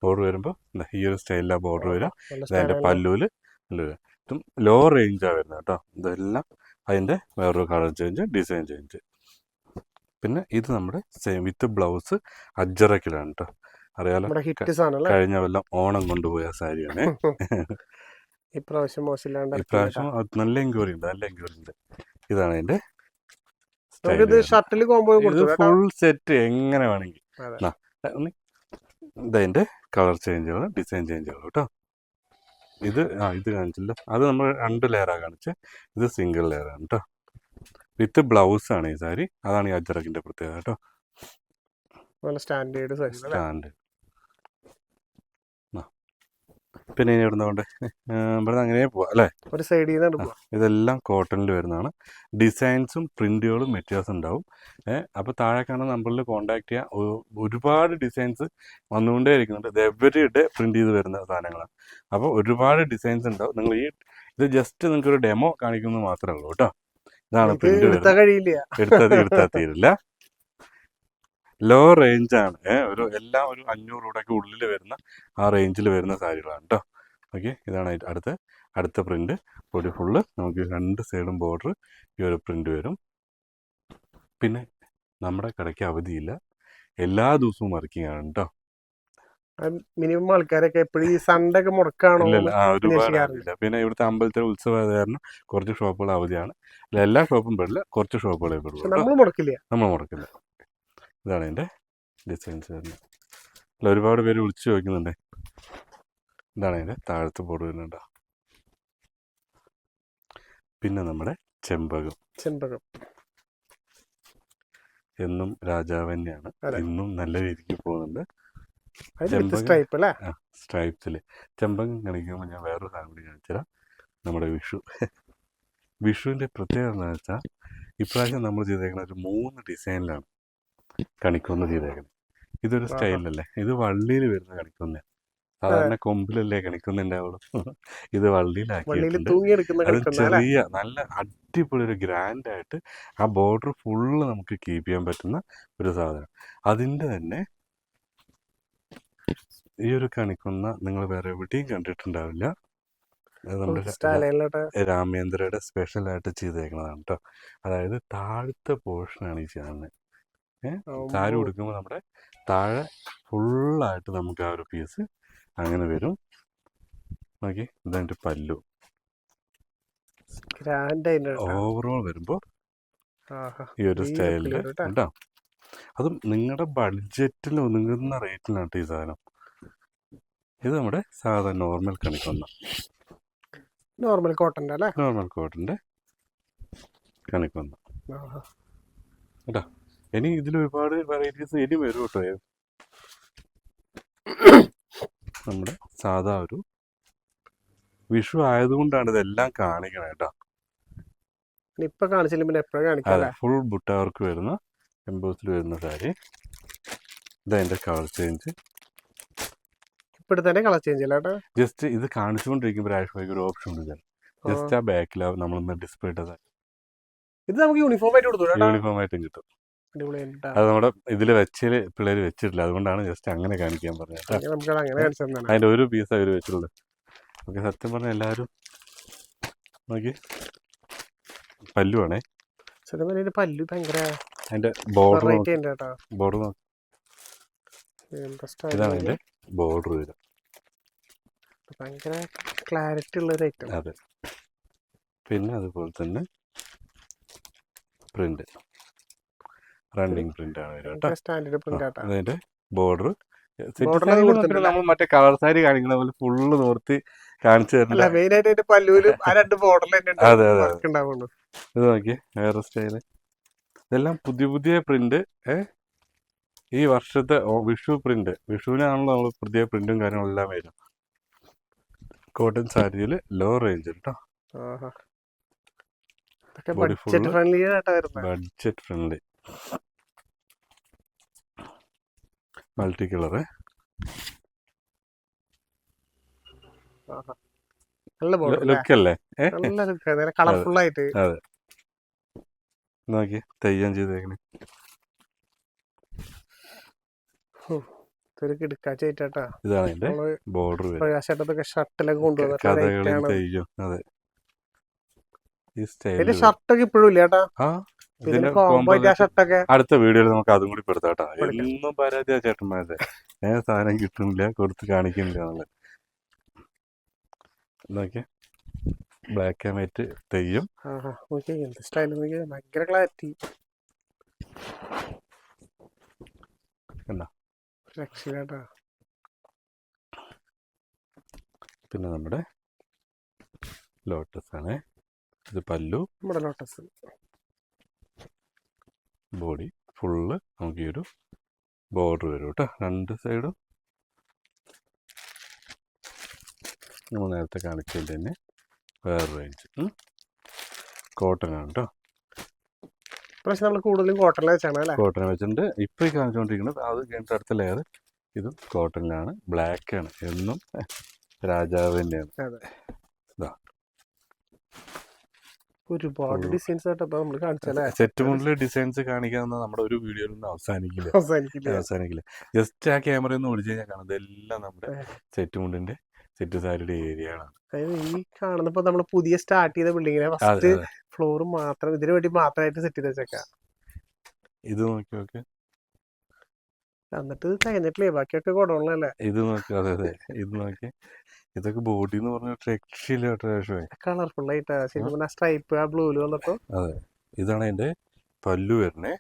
ബോർഡർ വരുമ്പോൾ ഈ ഒരു സ്റ്റൈലിലാണ് ബോർഡർ വരിക. അതിൻ്റെ പല്ലുവിൽ ഇതും ലോ റേഞ്ചാണ് വരുന്നത് കേട്ടോ. ഇതെല്ലാം അതിൻ്റെ വേറൊരു കളർ ചേഞ്ച്, ഡിസൈൻ ചേഞ്ച്. പിന്നെ ഇത് നമ്മുടെ സെയിം വിത്ത് ബ്ലൗസ് അജ്ജറക്കിലാണ് കേട്ടോ. അറിയാലോ, കഴിഞ്ഞ കൊല്ലം ഓണം കൊണ്ടുപോയ സാരിയാണ്. ഇപ്രാവശ്യം നല്ല എൻക്വയറി ഉണ്ട്. ഇതാണ് അതിന്റെ ഫുൾ സെറ്റ്. എങ്ങനെ വേണമെങ്കിൽ ഇതതിന്റെ കളർ ചേഞ്ചുകൾ, ഡിസൈൻ ചേഞ്ചുകൾ കേട്ടോ. ഇത് കാണിച്ചില്ല, അത് നമ്മൾ 2 ലെയറാണ് കാണിച്ചത്. ഇത് സിംഗിൾ ലെയറാണ് കേട്ടോ. വിത്ത് ബ്ലൗസ് ആണ് ഈ സാരി. അതാണ് ഈ അജ്രക്കിന്റെ പ്രത്യേകത കേട്ടോ. സ്റ്റാൻഡേർഡ് പിന്നെ ഇനി ഇവിടുന്ന് കൊണ്ട് ഇവിടുന്ന് അങ്ങനെ പോവാം അല്ലേ. ഒരു സൈഡിൽ നിന്ന് ആ, പോവാം. ഇതെല്ലാം കോട്ടണിൽ വരുന്നതാണ്. ഡിസൈൻസും പ്രിന്റുകളും വ്യത്യാസം ഉണ്ടാവും. അപ്പോൾ താഴെ കാണുന്ന നമ്പറിൽ കോൺടാക്ട് ചെയ്യാം. ഒരുപാട് ഡിസൈൻസ് വന്നുകൊണ്ടേ ഇരിക്കുന്നുണ്ട്. ഇത് എവരി ഡേ പ്രിന്റ് ചെയ്ത് വരുന്ന സാധനങ്ങളാണ്. അപ്പോൾ ഒരുപാട് ഡിസൈൻസ് ഉണ്ടാവും. നിങ്ങൾ ഇത് ജസ്റ്റ് നിങ്ങൾക്ക് ഒരു ഡെമോ കാണിക്കുന്നത് മാത്രമേ ഉള്ളൂ കേട്ടോ. ഇതാണ് ഇത് പ്രിന്റ് എടുത്താൽ വരുന്നത്. കഴിയില്ല. എടുത്താൽ തീരില്ല. ലോ റേഞ്ചാണ്. എല്ലാം ഒരു 500 രൂപയ്ക്ക് ഉള്ളിൽ വരുന്ന ആ റേഞ്ചിൽ വരുന്ന സാരികളാണ് കേട്ടോ. ഓക്കെ, ഇതാണ് അടുത്ത പ്രിന്റ്. ബോഡി ഫുള്ള് നമുക്ക് 2 സൈഡും ബോർഡർ ഈ ഒരു പ്രിന്റ് വരും. പിന്നെ നമ്മുടെ കടയ്ക്ക് അവധിയില്ല, എല്ലാ ദിവസവും വർക്കിംഗ് ആണ് കേട്ടോ. മിനിമം ആൾക്കാരൊക്കെ എപ്പോഴും ഈ സൺഡേ ഒക്കെ മുടക്കാണോ ഇല്ല, ഒരുപാട് അവധിയില്ല. പിന്നെ ഇവിടുത്തെ അമ്പലത്തിലെ ഉത്സവം കാരണം കുറച്ച് ഷോപ്പുകൾ അവധിയാണ്. എല്ലാ ഷോപ്പും പെടില്ല, കുറച്ച് ഷോപ്പുകളെ പെടുള്ളൂ കേട്ടോ. നമ്മൾ മുടക്കില്ല. നമ്മൾ മുടക്കില്ല. ഇതാണ് എൻ്റെ ഡിസൈൻസ് വരുന്നത്. അല്ല, ഒരുപാട് പേര് വിളിച്ചു ചോദിക്കുന്നുണ്ട്. ഇതാണ് അതിൻ്റെ താഴത്തെ ബോർഡ് വരുന്നുണ്ടോ. പിന്നെ നമ്മുടെ ചെമ്പകം എന്നും രാജാവ് തന്നെയാണ്. ഇന്നും നല്ല രീതിക്ക് പോകുന്നുണ്ട്. സ്ട്രൈപ്സിൽ ചെമ്പകം കാണിക്കുമ്പോൾ ഞാൻ വേറൊരു സാധനം കൂടി കാണിച്ചുതരാം. നമ്മുടെ വിഷുവിൻ്റെ പ്രത്യേകത എന്താണെന്ന് വെച്ചാൽ ഇപ്രാവശ്യം നമ്മൾ ചെയ്തേക്കുന്ന ഒരു 3 ഡിസൈനിലാണ് കണിക്കൊന്ന ചെയ്തേക്കുന്നത്. ഇതൊരു സ്റ്റൈലല്ലേ, ഇത് വള്ളിയിൽ വരുന്ന കണിക്കൊന്ന. സാധാരണ കൊമ്പിലല്ലേ കണിക്കൊന്നുണ്ടാവുള്ളൂ. ഇത് വള്ളിയിലാക്കിയിട്ടുണ്ട്. അത് ചെറിയ നല്ല അടിപൊളി ഒരു ഗ്രാൻഡായിട്ട് ആ ബോർഡർ ഫുള്ള് നമുക്ക് കീപ്പ് ചെയ്യാൻ പറ്റുന്ന ഒരു സാധനം. അതിൻ്റെ തന്നെ ഈ ഒരു കണിക്കൊന്ന നിങ്ങൾ വേറെ എവിടെയും കണ്ടിട്ടുണ്ടാവില്ല. അത് നമ്മുടെ രാമേന്ദ്രയുടെ സ്പെഷ്യലായിട്ട് ചെയ്തേക്കുന്നതാണ് കേട്ടോ. അതായത് താഴത്തെ പോർഷനാണ് ഈ ചെയ്യുന്നത്. സാരി ഉടുക്കുമ്പോൾ നമ്മുടെ താഴെ ഫുള്ളായിട്ട് നമുക്ക് ആ ഒരു പീസ് അങ്ങനെ വരും. നോക്കി, ഇതെൻ്റെ പല്ലു. ഓവറോൾ വരുമ്പോൾ ഈ ഒരു സ്റ്റൈലിൽ കേട്ടോ. അതും നിങ്ങളുടെ ബഡ്ജറ്റിൽ ഒതുങ്ങുന്ന റേറ്റിലാണ് ഈ സാധനം. ഇത് നമ്മുടെ സാധാരണ നോർമൽ കണിക്കൊന്ന, നോർമൽ കോട്ടൻ്റെ കണിക്കൊന്ന കേട്ടോ. ഇനി ഇതിൽ ഒരുപാട് വെറൈറ്റീസ് ഇനി വരും കേട്ടോ. നമ്മുടെ സാധാ ഒരു വിഷു ആയതുകൊണ്ടാണ് ഇതെല്ലാം കാണിക്കണേ കേട്ടോ. അതെ, ഫുൾ ബുട്ടാവർക്ക് വരുന്ന എംബോസിൽ വരുന്ന സാരി. ഇതതിൻ്റെ കളർ ചേഞ്ച്. ജസ്റ്റ് ഇത് കാണിച്ചുകൊണ്ടിരിക്കുമ്പോൾ ആഷ്മയ്ക്ക് ഒരു ഓപ്ഷൻ ഉണ്ട്. ജസ്റ്റ് ആ ബാക്കിലാവും നമ്മളൊന്ന് ഡിസ്പ്ലേ ഇട്ടത്. ഇത് നമുക്ക് യൂണിഫോം ആയിട്ടും കിട്ടും. അത് നമ്മുടെ ഇതിൽ വെച്ചിൽ പിള്ളേർ വെച്ചിട്ടില്ല, അതുകൊണ്ടാണ് ജസ്റ്റ് അങ്ങനെ കാണിക്കാൻ പറഞ്ഞത്. അതിൻ്റെ ഒരു പീസ് അവർ വെച്ചിട്ടുള്ളൂ. ഓക്കെ, സത്യം പറഞ്ഞാൽ എല്ലാവരും നോക്കി പല്ലുവാണേ. അതിൻ്റെ ബോർഡർ നോക്കി. ഇതാണ് അതിൻ്റെ ബോർഡർ വരിക. ഭയങ്കര ക്ലാരിറ്റി ഉള്ള ഒരു ഐറ്റം. അതെ. പിന്നെ അതുപോലെ തന്നെ പ്രിന്റ്, റണ്ണിങ് പ്രിന്റ് ആണ് വരിക. അതിന്റെ ബോർഡർ നമ്മൾ മറ്റേ കളർ സാരി കാണിക്കുന്ന പോലെ ഫുള്ള് നോർത്തി കാണിച്ചു തരുന്നില്ല. അതെ അതെ, ഇത് നോക്കിയേ വേറെ സ്റ്റൈല്. ഇതെല്ലാം പുതിയ പുതിയ പ്രിന്റ്. ഈ വർഷത്തെ വിഷു പ്രിന്റ്, വിഷുവിനാണല്ലോ നമ്മൾ പുതിയ പ്രിന്റും കാര്യങ്ങളെല്ലാം വരും. കോട്ടൺ സാരിയിൽ ലോ റേഞ്ച് കേട്ടോ. Budget friendly multi colour. ലുക്കല്ലേ? കളർഫുൾ ആയിട്ട്. അതെ, നോക്കി തെയ്യം ചെയ്തേക്കണേ. ഇതാണ് അതിന്റെ ബോർഡർ. കഥകളി തെയ്യം. അതെ, ഈ സ്റ്റൈല് ഷർട്ടൊക്കെ ഇപ്പോഴും ഇല്ല ചേട്ടാ. അടുത്ത വീഡിയോയിൽ നമുക്ക് അതും കൂടി പെടുത്താട്ടോ. എന്നും പരാതിയാ ചേട്ടന്മാരുടെ, സാധനം കിട്ടുന്നില്ല, കൊടുത്ത് കാണിക്കുന്നില്ല എന്നുള്ളത്. നോക്കിയ ബ്ലാക്ക് ആൻഡ് വൈറ്റ് തെയ്യം. ഭയങ്കര ക്ലാരിറ്റി. പിന്നെ നമ്മുടെ ലോട്ടസ് ആണ്. ഇത് പല്ലു, നമ്മുടെ ലോട്ടസ്. ബോഡി ഫുള്ള് നമുക്ക് ഈ ഒരു ബോർഡർ വരും കേട്ടോ, 2 സൈഡും. നമ്മൾ നേരത്തെ കാണിച്ചതിൻ്റെ തന്നെ വേറെ റേഞ്ച് കോട്ടൺ ആണ് കേട്ടോ. പക്ഷെ നമ്മൾ കൂടുതലും കോട്ടണിൽ വെച്ചാണ് അല്ലേ? കോട്ടൺ വെച്ചിട്ടുണ്ട്. ഇപ്പോൾ ഈ കാണിച്ചുകൊണ്ടിരിക്കുന്നത് അത് കഴിഞ്ഞിട്ട് അടുത്ത ലെയർ ഇതും കോട്ടണിലാണ്. ബ്ലാക്കാണ് എന്നും രാജാവ് തന്നെയാണ്. ഇതാ ഒരുപാട് ഡിസൈൻസ് ആയിട്ടപ്പോൾ നമ്മൾ കാണിച്ചല്ലേ. സെറ്റ് മുണ്ടിൽ ഡിസൈൻസ് കാണിക്കാവുന്ന നമ്മുടെ ഒരു വീഡിയോയിലൊന്നും അവസാനിക്കില്ല. ജസ്റ്റ് ആ ക്യാമറ ഒന്ന് ഓടിച്ചു കഴിഞ്ഞാൽ കാണാം ഇതെല്ലാം നമ്മുടെ സെറ്റ് മുണ്ടിന്റെ സെറ്റ് സാരിയുടെ ഏരിയകളാണ്. ഈ കാണുന്നപ്പോ നമ്മൾ പുതിയ സ്റ്റാർട്ട് ചെയ്ത ബിൽഡിങ്ങിനെ ഫസ്റ്റ് ഫ്ലോർ മാത്രം ഇതിനു വേണ്ടി മാത്രമായിട്ട് സെറ്റ് ചെയ്ത് വെച്ചേക്കാം. ഇത് നോക്കി നോക്ക്, എന്നിട്ട് കഴിഞ്ഞിട്ടില്ലേ ബാക്കിയൊക്കെ കൊടുക്കണല്ലേ. ഇത് നോക്കി, അതെ ഇത് നോക്കി, ഇതൊക്കെ ബോഡി എന്ന് പറഞ്ഞ രക്ഷയില്ല. കളർഫുൾ ആയിട്ടാ ശരിക്കും സ്ട്രൈപ്പ് ആ ബ്ലൂല് വന്നപ്പോ. അതെ, ഇതാണ് അതിന്റെ പല്ലു വരുന്നേ.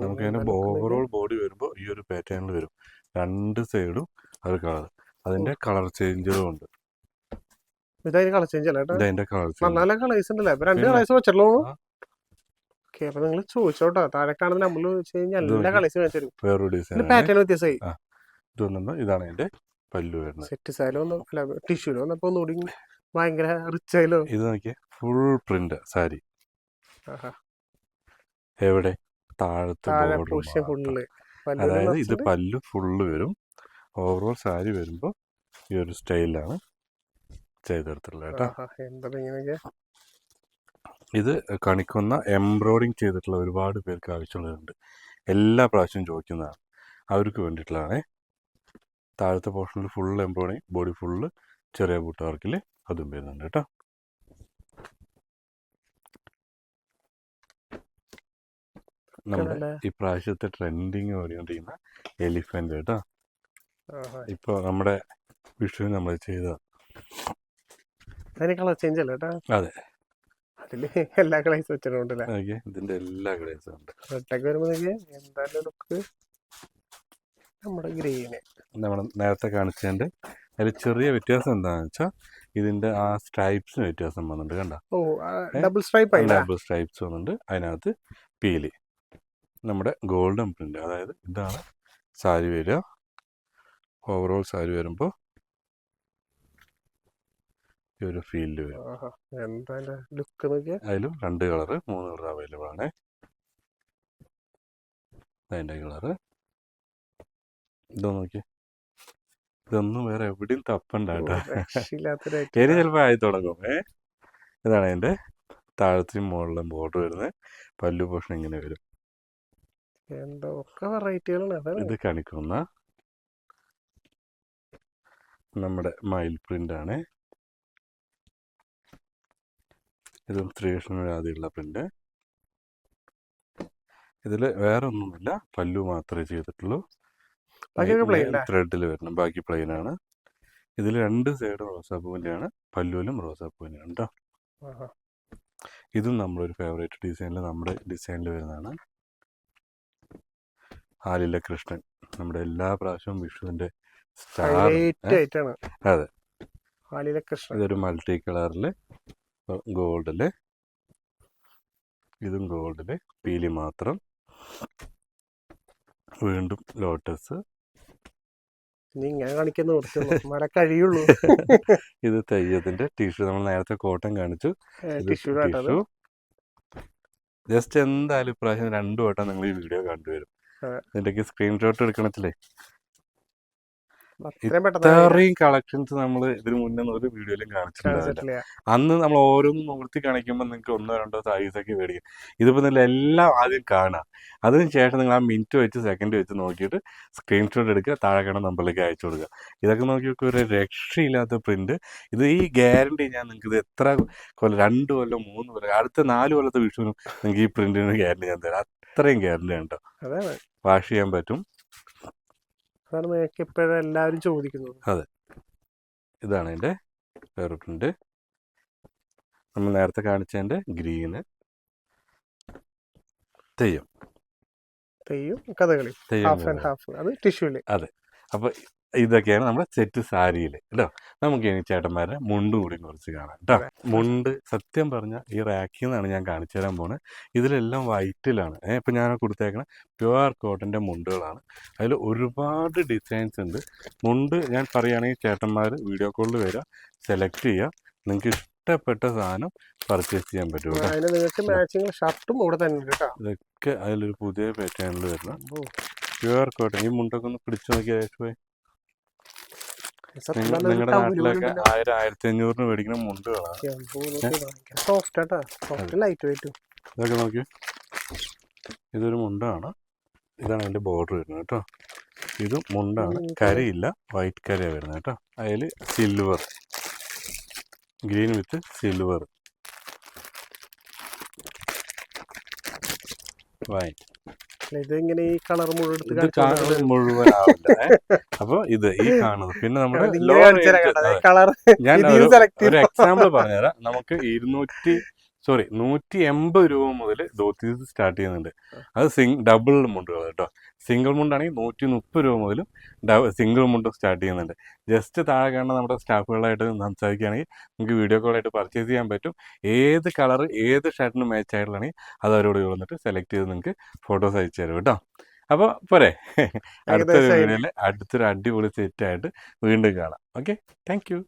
നമുക്ക് അതിന്റെ ഓവറോൾ ബോഡി വരുമ്പോ ഈ ഒരു പാറ്റേണിൽ വരും. രണ്ട് സൈഡും ഒരു കളർ, അതിന്റെ കളർ ചേഞ്ചുകളും ഉണ്ട്. ഇതതിന്റെ കളർ ചേഞ്ച് അല്ലേ? ഇതതിന്റെ കളർ നല്ല നല്ല കളേഴ്സ് ഉണ്ടല്ലേ? രണ്ട് കളേഴ്സ് വെച്ചല്ലോ. ഓക്കെ, അപ്പൊ നിങ്ങൾ ചോദിച്ചോട്ടോ, താഴെ കാണുന്ന നമ്മൾ വെച്ച് കഴിഞ്ഞാൽ എല്ലാ കളേഴ്സും വെച്ചു. വേറൊരു ഡിസൈൻ പാറ്റേൺ വ്യത്യാസമായി. ഇതാണ് അതിന്റെ പല്ലു വരുന്നത്. സെറ്റ് സാരി അല്ല ടിഷ്യൂല് വന്നപ്പോ ഒന്നുകൂടി ഭയങ്കര റിച്ച് ആയല്ലോ. ഇത് നോക്കിയേ, ഫുൾ പ്രിന്റ് സാരി. എവിടെ? താഴത്തെ ബോർഡർ. അതായത് ഇത് പല്ലു ഫുള്ള് വരും. ഓവറോൾ സാരി വരുമ്പോ ഈ ഒരു സ്റ്റൈലാണ് ചെയ്തെടുത്തുള്ളത് കേട്ടോ. ഇത് കണിക്കൊന്ന എംബ്രോയിഡിങ് ചെയ്തിട്ടുള്ള ഒരുപാട് പേർക്ക് ആവശ്യമുള്ളതുണ്ട്. എല്ലാ പ്രാവശ്യവും ചോദിക്കുന്നതാണ്, അവർക്ക് വേണ്ടിയിട്ടുള്ളതാണ്. താഴത്തെ പോർഷനിൽ ഫുൾ എംബ്രോയിഡിങ്, ബോഡി ഫുള്ള് ചെറിയ ബൂട്ട് വർക്കിൽ അതും വരുന്നുണ്ട് കേട്ടോ. നമ്മുടെ ഈ പ്രാവശ്യത്തെ ട്രെൻഡിങ് ഓടിക്കൊണ്ടിരിക്കുന്ന എലിഫന്റ് കേട്ടോ. ഇപ്പൊ നമ്മുടെ വിഷുവിന് നമ്മൾ ചെയ്തതാണ്. കളർ ചേഞ്ച് അല്ലേ കേട്ടോ? അതെ, അതില് എല്ലാ കളേഴ്സ് വെച്ചിട്ടുണ്ടല്ലേ? ഇതിന്റെ എല്ലാ കളേഴ്സും ഉണ്ട്. റെഡൊക്കെ വരുമ്പോഴേക്ക് എന്തായാലും ലുക്ക് നമ്മുടെ ഗ്രീന് നമ്മൾ നേരത്തെ കാണിച്ചതിന്റെ അതിൽ ചെറിയ വ്യത്യാസം എന്താണെന്ന് വെച്ചാൽ ഇതിന്റെ ആ സ്ട്രൈപ്സിന് വ്യത്യാസം വന്നിട്ടുണ്ട്. കണ്ട, ഡബിൾ സ്ട്രൈപ്സ് വന്നിട്ടുണ്ട്. അതിനകത്ത് പീലി നമ്മുടെ ഗോൾഡൻ പ്രിന്റ്, അതായത് ഇതാണ് സാരി വരിക. ഓവറോൾ സാരി വരുമ്പോൾ ഈ ഒരു ഫീൽഡ് വരും. അതിലും 2 കളറ് 3 കളർ അവൈലബിൾ ആണ്. അതിൻ്റെ കളറ് ഇതോ നോക്കി, ഇതൊന്നും വേറെ എവിടെയും തപ്പണ്ടാട്ടോ. ഇനി ചിലപ്പോൾ ആയി തുടങ്ങും. ഇതാണ് അതിൻ്റെ താഴത്തെയും മുകളിലും ബോർഡർ വരുന്നത്. പല്ലു പോർഷൻ ഇങ്ങനെ വരും. ഇത് കണിക്കുന്ന നമ്മുടെ മയിൽ പ്രിന്റ് ആണ്. ഇതും ശ്രീകൃഷ്ണന് ആദ്യമുള്ള പ്രിന്റ്. ഇതിൽ വേറെ ഒന്നുമില്ല, പല്ലു മാത്രമേ ചെയ്തിട്ടുള്ളൂ. ത്രെഡിൽ വരണം, ബാക്കി പ്ലെയിൻ ആണ്. ഇതിൽ 2 സൈഡും റോസാപ്പൂവിൻ്റെ ആണ്, പല്ലുവിലും റോസാപ്പൂവിൻ്റെ ആണ് കേട്ടോ. ഇതും നമ്മളൊരു ഫേവറേറ്റ് ഡിസൈനിൽ നമ്മുടെ ഡിസൈനിൽ വരുന്നതാണ്. ആലില കൃഷ്ണൻ നമ്മുടെ എല്ലാ പ്രാവശ്യവും വിഷുവിന്റെ സ്റ്റാർ. അതെ, ഇതൊരു മൾട്ടി കളറില് ഗോൾഡില്, ഇതും ഗോൾഡില്, പീലി മാത്രം. വീണ്ടും ലോട്ടസ്. ഇത് തെയ്യത്തിന്റെ ടിഷ്യൂ. നമ്മൾ നേരത്തെ കോട്ടൺ കാണിച്ചു, ടിഷ്യൂ. ജസ്റ്റ് എന്തായാലും ഇപ്രാവശ്യം 2 വട്ടം നിങ്ങൾ ഈ വീഡിയോ കണ്ടുവരും. ഇതിന്റെ സ്ക്രീൻഷോട്ട് എടുക്കണത്തില്ലേ, ഇത്രയും കളക്ഷൻസ് നമ്മൾ ഇതിന് മുന്നേ ഒരു വീഡിയോയിലും കാണിച്ചിട്ടുണ്ടാവില്ല. അന്ന് നമ്മൾ ഓരോന്നും നോർത്തി കാണിക്കുമ്പോൾ നിങ്ങൾക്ക് 1-2 സൈസൊക്കെ മേടിക്കും. ഇതിപ്പോൾ നിങ്ങൾ എല്ലാം ആദ്യം കാണാം, അതിന് ശേഷം നിങ്ങൾ ആ മിനിറ്റ് വെച്ച് സെക്കൻഡ് വെച്ച് നോക്കിയിട്ട് സ്ക്രീൻഷോട്ട് എടുക്കുക, താഴെ കാണുന്ന നമ്പറിലേക്ക് അയച്ചു കൊടുക്കുക. ഇതൊക്കെ നോക്കി നോക്കി ഒരു രക്ഷയില്ലാത്ത പ്രിന്റ്. ഇത് ഈ ഗ്യാരണ്ടി ഞാൻ നിങ്ങൾക്ക് ഇത് എത്ര കൊല്ലം, 2 കൊല്ലം 3 കൊല്ലം, അടുത്ത 4 കൊല്ലത്തെ വിഷുവിനും നിങ്ങൾക്ക് ഈ പ്രിന്റിന് ഗ്യാരണ്ടി ഞാൻ തരാം. അത്രയും ഗ്യാരണ്ടി ഉണ്ടോ, വാഷ് ചെയ്യാൻ പറ്റും. എല്ലാവരും ചോദിക്കുന്നത്. അതെ, ഇതാണ് അതിന്റെ വേറെ പ്രിന്റ്. നമ്മൾ നേരത്തെ കാണിച്ചതിന്റെ ഗ്രീന്, തെയ്യം കഥകളി. അതെ, അപ്പൊ ഇതൊക്കെയാണ് നമ്മുടെ സെറ്റ് സാരിയിൽ കേട്ടോ. നമുക്ക് ഇനി ചേട്ടന്മാരുടെ മുണ്ട് കൂടി കുറച്ച് കാണാം കേട്ടോ. മുണ്ട് സത്യം പറഞ്ഞാൽ ഈ റാക്കിൽ നിന്നാണ് ഞാൻ കാണിച്ചു തരാൻ പോകുന്നത്. ഇതിലെല്ലാം വൈറ്റിലാണ്. ഇപ്പം ഞാൻ കൊടുത്തേക്കണ പ്യുവർ കോട്ടൻ്റെ മുണ്ടുകളാണ്. അതിൽ ഒരുപാട് ഡിസൈൻസ് ഉണ്ട്. മുണ്ട് ഞാൻ പറയുകയാണെങ്കിൽ ചേട്ടന്മാർ വീഡിയോ കോളിൽ വരിക, സെലക്ട് ചെയ്യുക, നിങ്ങൾക്ക് ഇഷ്ടപ്പെട്ട സാധനം പർച്ചേസ് ചെയ്യാൻ പറ്റും കേട്ടോ. ഷർട്ടും ഇവിടെ തന്നെ കേട്ടോ. ഇതൊക്കെ അതിലൊരു പുതിയ പാറ്റേണിൽ വരുന്ന പ്യുവർ കോട്ടൺ. ഈ മുണ്ടൊക്കെ ഒന്ന് പിടിച്ചു നോക്കിയാൽ പോയി. നിങ്ങളുടെ നാട്ടിലൊക്കെ 1000-1500 മേടിക്കുന്ന മുണ്ടുകളാണ്. ഇതൊക്കെ നോക്കിയോ, ഇതൊരു മുണ്ടാണ്. ഇതാണ് അതിൻ്റെ ബോർഡർ വരുന്നത് കേട്ടോ. ഇത് മുണ്ടാണ്, കരയില്ല, വൈറ്റ് കരയാണ് വരുന്നത് കേട്ടോ. അതിൽ സിൽവർ, ഗ്രീൻ വിത്ത് സിൽവർ, വൈറ്റ്. ഇതിങ്ങനെ ഈ കളർ മുഴുവനാവില്ല. അപ്പൊ ഇത് ഈ കാണുന്നത് പിന്നെ നമ്മുടെ ഞാൻ ഒരു എക്സാമ്പിൾ പറഞ്ഞുതരാം. നമുക്ക് 180 രൂപ മുതൽ ധോത്തീസ് സ്റ്റാർട്ട് ചെയ്യുന്നുണ്ട്. അത് ഡബിൾ മുണ്ടുകൾ കേട്ടോ. സിംഗിൾ മുണ്ടാണെങ്കിൽ 130 രൂപ മുതലും സിംഗിൾ മുണ്ട് സ്റ്റാർട്ട് ചെയ്യുന്നുണ്ട്. ജസ്റ്റ് താഴെ കാണുന്ന നമ്മുടെ സ്റ്റാഫുകളായിട്ട് സംസാരിക്കുകയാണെങ്കിൽ നമുക്ക് വീഡിയോ കോളായിട്ട് പർച്ചേസ് ചെയ്യാൻ പറ്റും. ഏത് കളർ ഏത് ഷർട്ടിന് മാച്ച് ആയിട്ടുള്ളതാണെങ്കിൽ അത് അവരോട് വന്നിട്ട് സെലക്ട് ചെയ്ത് നിങ്ങൾക്ക് ഫോട്ടോസ് അയച്ചു തരും കേട്ടോ. അപ്പോൾ പോരെ, അടുത്തൊരു വീഡിയോയിൽ അടുത്തൊരു അടിപൊളി സെറ്റായിട്ട് വീണ്ടും കാണാം. Okay, thank you.